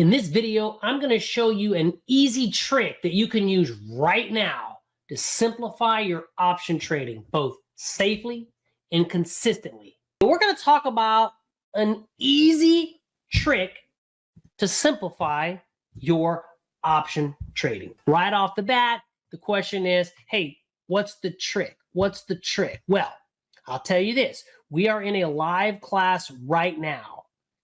In this video, I'm going to show you an easy trick that you can use right now to simplify your option trading, both safely and consistently. We're going to talk about an easy trick to simplify your option trading. Right off the bat, the question is, hey, what's the trick? What's the trick? Well, I'll tell you this. We are in a live class right now.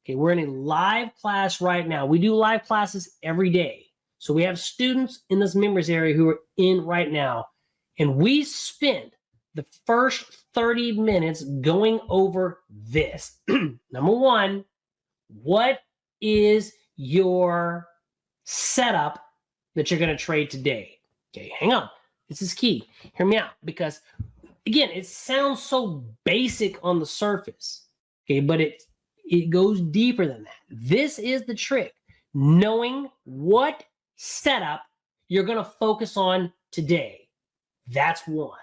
Okay, we're in a live class right now. We do live classes every day. So we have students in this members area who are in right now. And we spent the first 30 minutes going over this. Number one, what is your setup that you're going to trade today? Okay, hang on. This is key. Hear me out, because again, it sounds so basic on the surface. Okay, but it goes deeper than that. This is the trick. Knowing what setup you're going to focus on today. That's one.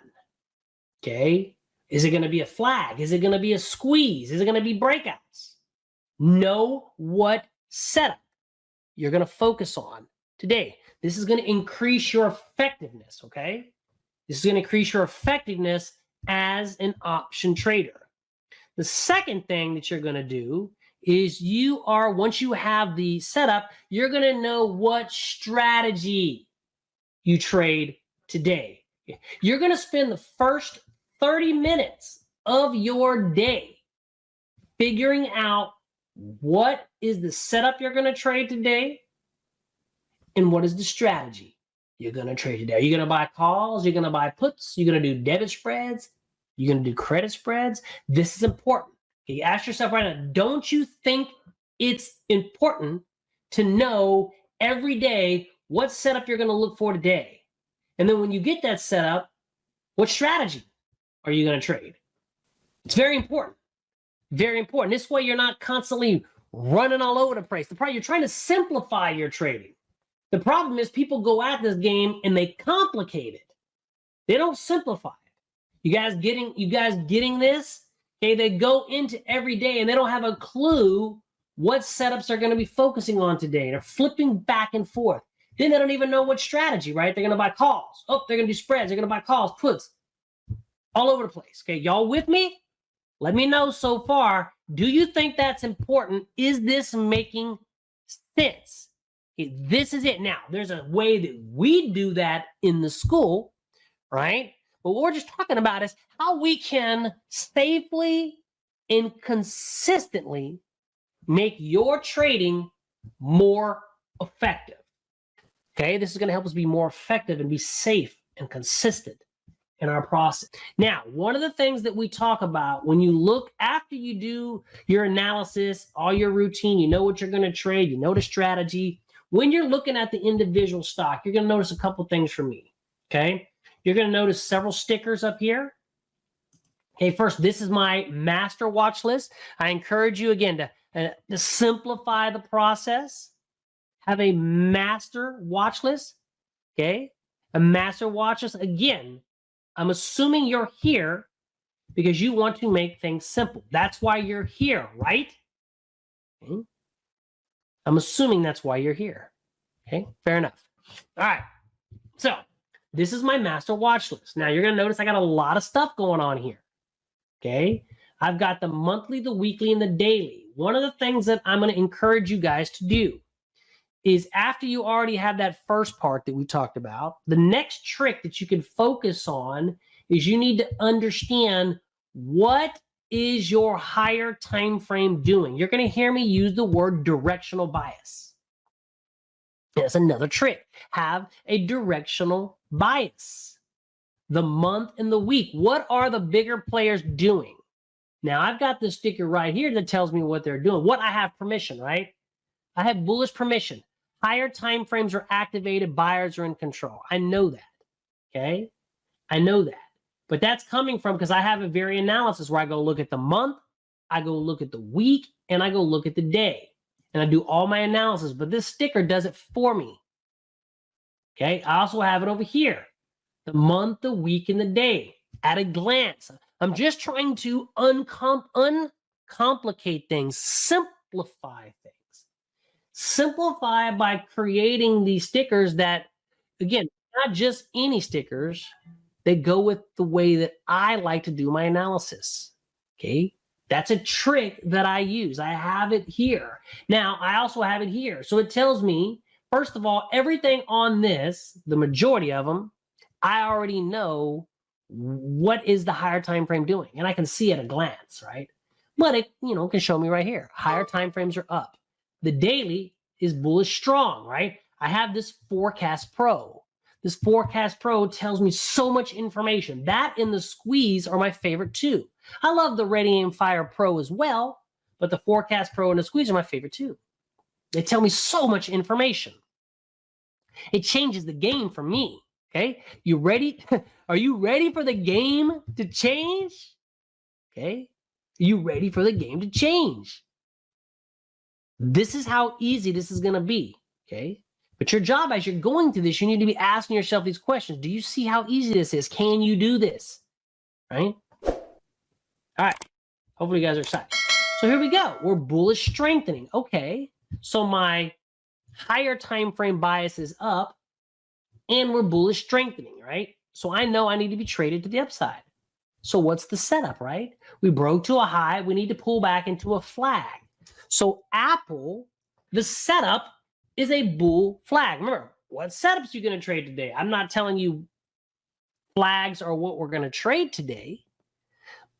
Okay? Is it going to be a flag? Is it going to be a squeeze? Is it going to be breakouts? Know what setup you're going to focus on today. This is going to increase your effectiveness, okay? This is going to increase your effectiveness as an option trader. The second thing that you're going to do is once you have the setup, you're going to know what strategy you trade today. You're going to spend the first 30 minutes of your day figuring out what is the setup you're going to trade today and what is the strategy you're going to trade today. Are you going to buy calls? You're going to buy puts? You're going to do debit spreads? You're going to do credit spreads? This is important. Okay, ask yourself right now, don't you think it's important to know every day what setup you're going to look for today? And then when you get that setup, what strategy are you going to trade? It's very important. Very important. This way you're not constantly running all over the place. The problem, you're trying to simplify your trading. The problem is people go at this game and they complicate it. They don't simplify it. You guys getting this? Okay, they go into every day and they don't have a clue what setups they're going to be focusing on today. They're flipping back and forth. Then they don't even know what strategy, right? They're going to buy calls. Oh, they're going to do spreads. They're going to buy calls, puts, all over the place. Okay, y'all with me? Let me know so far. Do you think that's important? Is this making sense? Okay, this is it. Now, there's a way that we do that in the school, right? But what we're just talking about is how we can safely and consistently make your trading more effective. Okay, this is going to help us be more effective and be safe and consistent in our process. Now, one of the things that we talk about when you look after you do your analysis, all your routine, you know what you're going to trade, you know the strategy. When you're looking at the individual stock, you're going to notice a couple things from me. Okay. You're going to notice several stickers up here. Okay, first, this is my master watch list. I encourage you, again, to simplify the process. Have a master watch list, okay? A master watch list. Again, I'm assuming you're here because you want to make things simple. That's why you're here, right? Okay. I'm assuming that's why you're here. Okay, fair enough. All right, so this is my master watch list. Now, you're going to notice I got a lot of stuff going on here, okay? I've got the monthly, the weekly, and the daily. One of the things that I'm going to encourage you guys to do is after you already have that first part that we talked about, the next trick that you can focus on is you need to understand what is your higher time frame doing. You're going to hear me use the word directional bias. That's another trick. Have a directional bias. The month and the week. What are the bigger players doing? Now, I've got this sticker right here that tells me what they're doing. What I have permission, right? I have bullish permission. Higher time frames are activated. Buyers are in control. I know that. Okay? I know that. But that's coming from because I have a very analysis where I go look at the month, I go look at the week, and I go look at the day. And I do all my analysis, but this sticker does it for me. Okay, I also have it over here. The month, the week, and the day at a glance. I'm just trying to uncomplicate things, simplify things. Simplify by creating these stickers that, again, not just any stickers, they go with the way that I like to do my analysis. Okay. That's a trick that I use. I have it here. Now, I also have it here. So it tells me, first of all, everything on this, the majority of them, I already know what is the higher time frame doing. And I can see at a glance, right? But it, can show me right here. Higher time frames are up. The daily is bullish strong, right? I have this Forecast Pro. This Forecast Pro tells me so much information. That and the squeeze are my favorite too. I love the Ready Aim Fire Pro as well, but the Forecast Pro and the squeeze are my favorite too. They tell me so much information. It changes the game for me. Okay, you ready? Are you ready for the game to change? Okay, are you ready for the game to change? This is how easy this is going to be. Okay, but your job as you're going through this, you need to be asking yourself these questions. Do you see how easy this is? Can you do this? Right? All right. Hopefully you guys are excited. So here we go. We're bullish strengthening. Okay. So my higher time frame bias is up and we're bullish strengthening, right? So I know I need to be traded to the upside. So what's the setup, right? We broke to a high. We need to pull back into a flag. So Apple, the setup is a bull flag. Remember, what setups are you going to trade today? I'm not telling you flags are what we're going to trade today.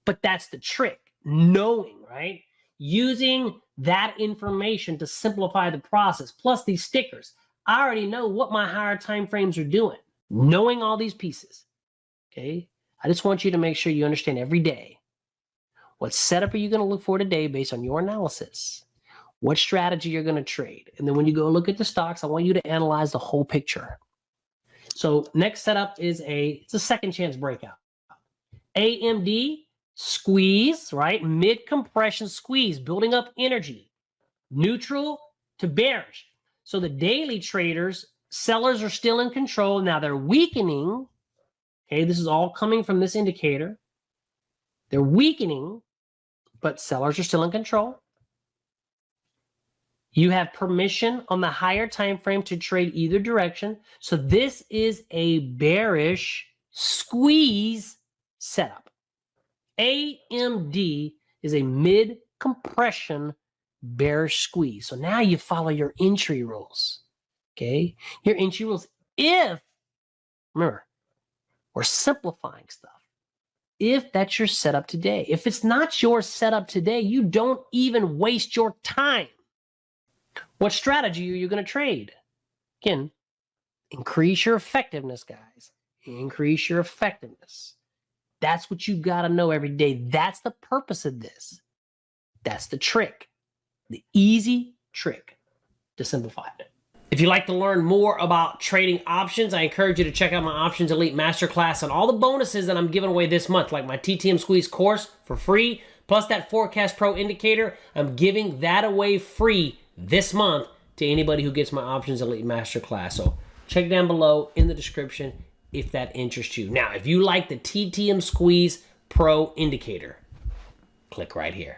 But that's the trick, knowing, right? Using that information to simplify the process, plus these stickers. I already know what my higher time frames are doing, knowing all these pieces, okay? I just want you to make sure you understand every day. What setup are you going to look for today based on your analysis? What strategy you're going to trade? And then when you go look at the stocks, I want you to analyze the whole picture. So next setup is it's a second chance breakout. AMD, squeeze, right? Mid compression squeeze, building up energy, neutral to bearish. So the daily traders, sellers are still in control. Now they're weakening. Okay, this is all coming from this indicator. They're weakening, but sellers are still in control. You have permission on the higher time frame to trade either direction. So this is a bearish squeeze setup. AMD is a mid compression bearish squeeze. So now you follow your entry rules. Okay, your entry rules. Remember, we're simplifying stuff. If that's your setup today, if it's not your setup today, you don't even waste your time. What strategy are you going to trade? Again, increase your effectiveness, guys. Increase your effectiveness. That's what you got to know every day. That's the purpose of this. That's the trick. The easy trick to simplify it. If you'd like to learn more about trading options, I encourage you to check out my Options Elite Masterclass and all the bonuses that I'm giving away this month, like my TTM Squeeze course for free, plus that Forecast Pro indicator. I'm giving that away free this month to anybody who gets my Options Elite Masterclass. So check down below in the description if that interests you. Now, if you like the TTM Squeeze Pro indicator, click right here.